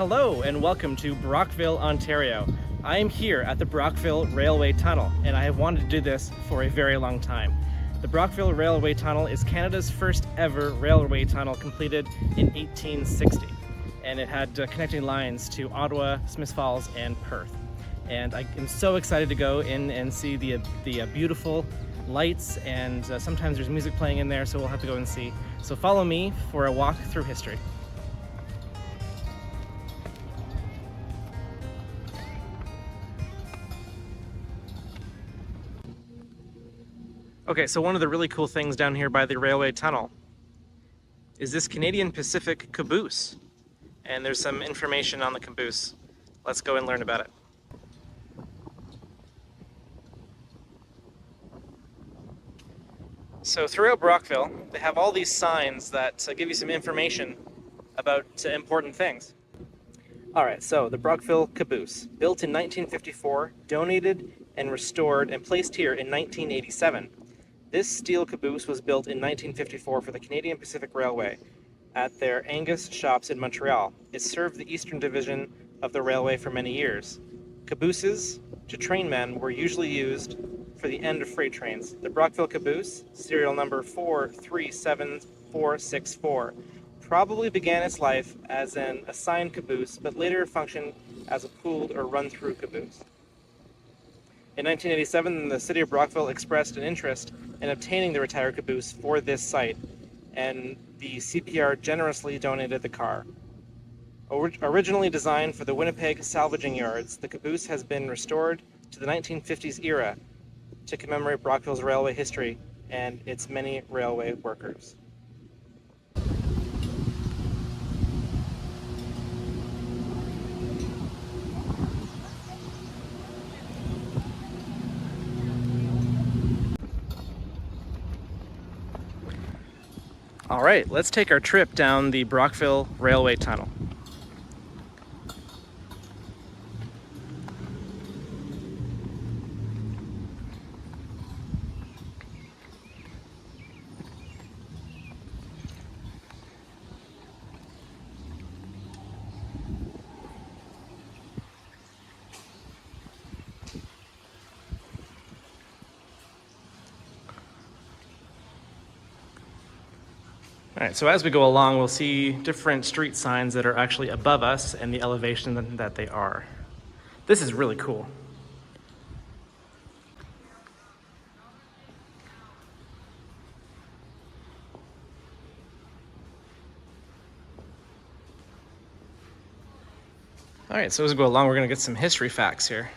Hello and welcome to Brockville, Ontario. I am here at the Brockville Railway Tunnel and I have wanted to do this for a very long time. The Brockville Railway Tunnel is Canada's first ever railway tunnel completed in 1860, and it had connecting lines to Ottawa, Smiths Falls and Perth. And I am so excited to go in and see the beautiful lights, and sometimes there's music playing in there, so we'll have to go and see. So follow me for a walk through history. Okay, so one of the really cool things down here by the railway tunnel is this Canadian Pacific caboose. And there's some information on the caboose. Let's go and learn about it. So throughout Brockville, they have all these signs that give you some information about important things. Alright, so the Brockville caboose, built in 1954, donated and restored and placed here in 1987. This steel caboose was built in 1954 for the Canadian Pacific Railway at their Angus shops in Montreal. It served the Eastern Division of the railway for many years. Cabooses to trainmen were usually used for the end of freight trains. The Brockville caboose, serial number 437464, probably began its life as an assigned caboose, but later functioned as a pooled or run-through caboose. In 1987, the City of Brockville expressed an interest in obtaining the retired caboose for this site, and the CPR generously donated the car. Originally designed for the Winnipeg salvaging yards, the caboose has been restored to the 1950s era to commemorate Brockville's railway history and its many railway workers. All right, let's take our trip down the Brockville Railway Tunnel. All right, so as we go along, we'll see different street signs that are actually above us and the elevation that they are. This is really cool. All right, so as we go along, we're going to get some history facts here.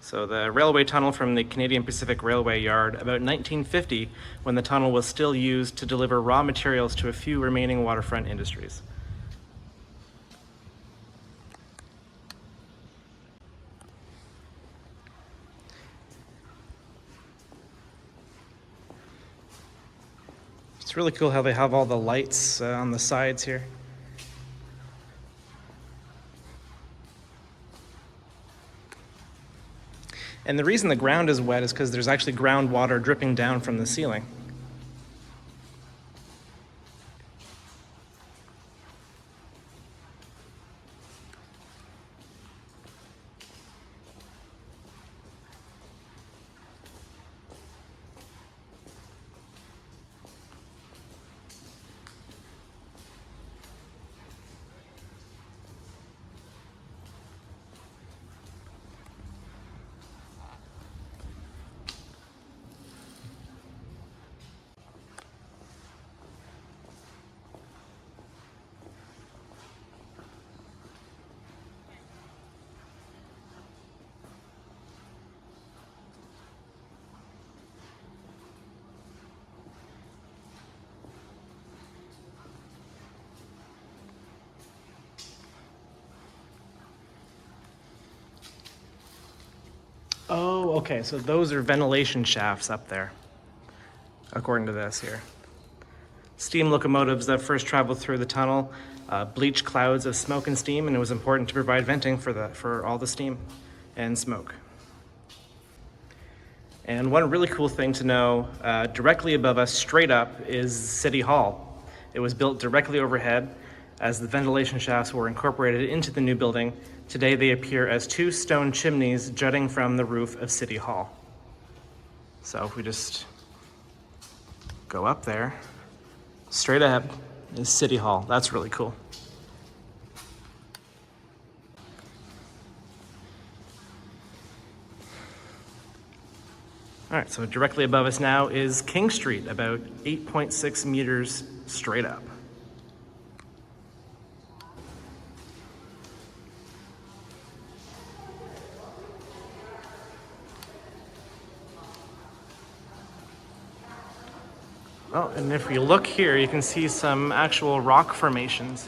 So the railway tunnel from the Canadian Pacific Railway yard, about 1950, when the tunnel was still used to deliver raw materials to a few remaining waterfront industries. It's really cool how they have all the lights on the sides here. And the reason the ground is wet is because there's actually groundwater dripping down from the ceiling. Oh, okay, so those are ventilation shafts up there, according to this here. Steam locomotives that first traveled through the tunnel bleached clouds of smoke and steam, and it was important to provide venting for all the steam and smoke. And one really cool thing to know, directly above us, straight up, is City Hall. It was built directly overhead as the ventilation shafts were incorporated into the new building. Today they appear as two stone chimneys jutting from the roof of City Hall. So if we just go up there, straight ahead is City Hall. That's really cool. All right, so directly above us now is King Street, about 8.6 meters straight up. Oh, and if you look here, you can see some actual rock formations.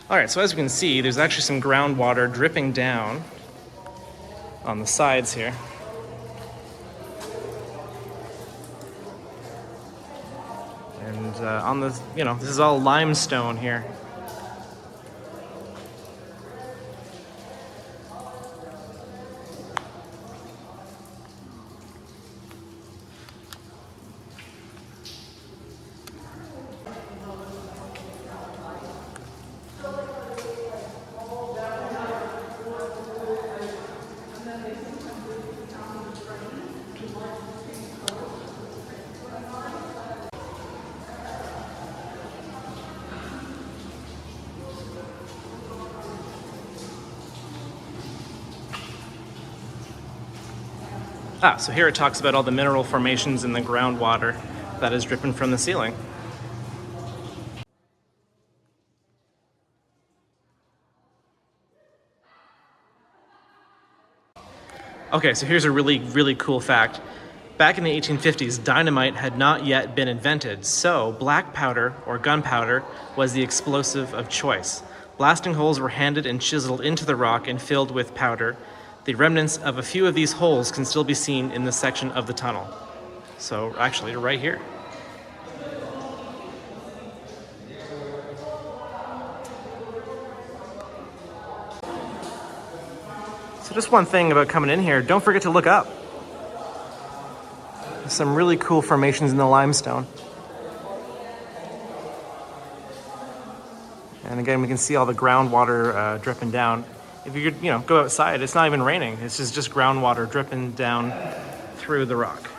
All right, so as you can see, there's actually some groundwater dripping down on the sides here. And on the, this is all limestone here. So here it talks about all the mineral formations in the groundwater that is dripping from the ceiling. Okay, so here's a really cool fact. Back in the 1850s, dynamite had not yet been invented, so black powder or gunpowder was the explosive of choice. Blasting holes were handed and chiseled into the rock and filled with powder. The remnants of a few of these holes can still be seen in this section of the tunnel. So actually, right here. So just one thing about coming in here, don't forget to look up. There's some really cool formations in the limestone. And again, we can see all the groundwater dripping down. If you go outside, it's not even raining. It's just groundwater dripping down through the rock.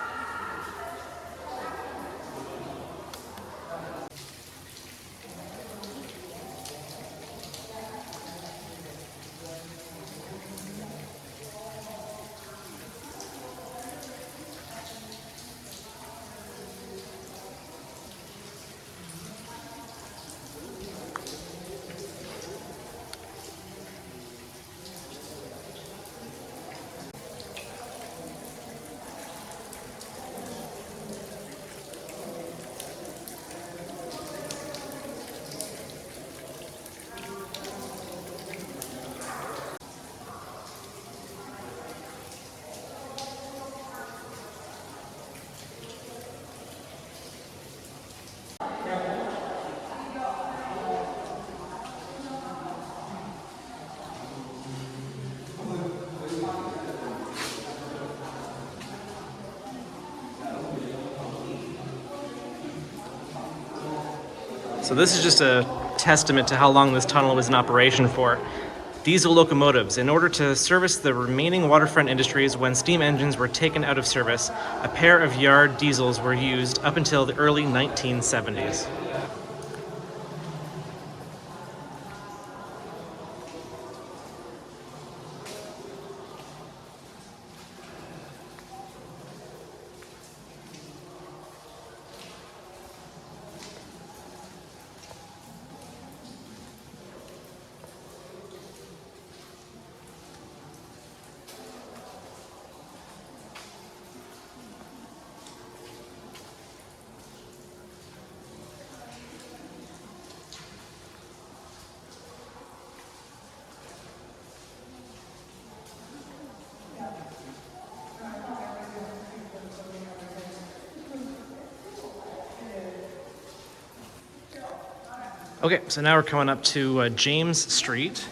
So this is just a testament to how long this tunnel was in operation for. Diesel locomotives. In order to service the remaining waterfront industries when steam engines were taken out of service, a pair of yard diesels were used up until the early 1970s. Okay, so now we're coming up to James Street.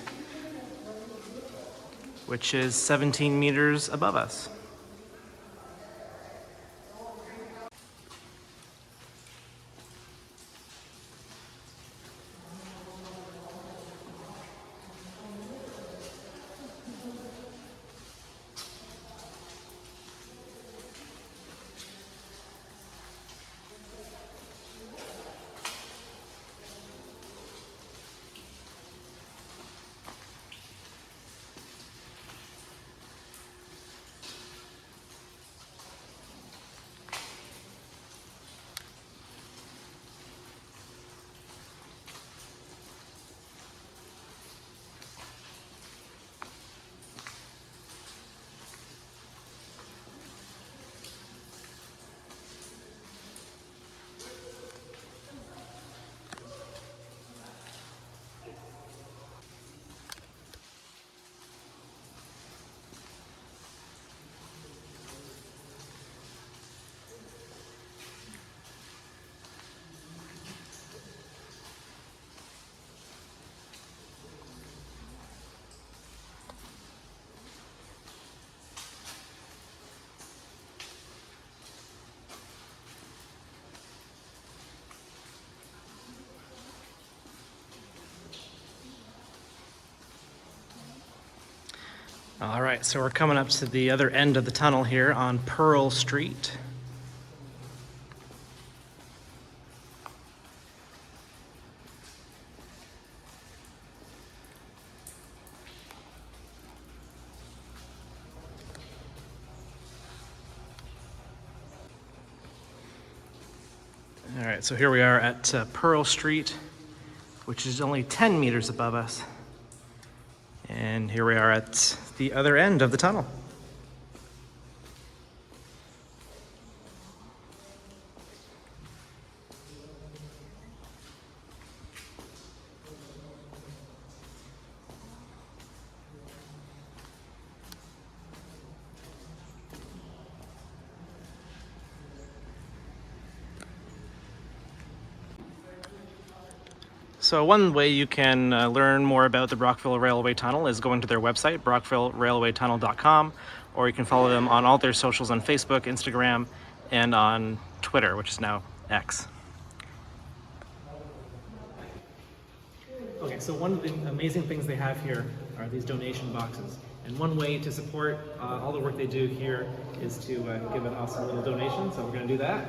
which is 17 meters above us. All right, so we're coming up to the other end of the tunnel here on Pearl Street. All right, so here we are at Pearl Street, which is only 10 meters above us. And here we are at the other end of the tunnel. So one way you can learn more about the Brockville Railway Tunnel is going to their website, brockvillerailwaytunnel.com, or you can follow them on all their socials on Facebook, Instagram, and on Twitter, which is now X. Okay, so one of the amazing things they have here are these donation boxes. And one way to support all the work they do here is to give an awesome little donation, so we're going to do that.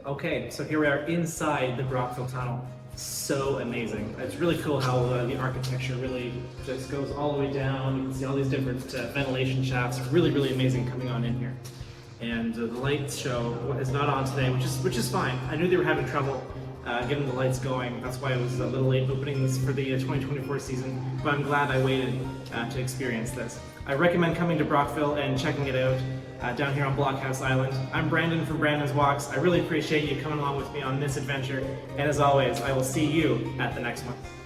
Okay, so here we are inside the Brockville Tunnel. So amazing. It's really cool how the architecture really just goes all the way down. You can see all these different ventilation shafts. Really, really amazing coming on in here. And the light show is not on today, which is fine. I knew they were having trouble getting the lights going. That's why I was a little late opening this for the 2024 season, but I'm glad I waited to experience this. I recommend coming to Brockville and checking it out down here on Blockhouse Island. I'm Brandon from Brandon's Walks. I really appreciate you coming along with me on this adventure, and as always, I will see you at the next one.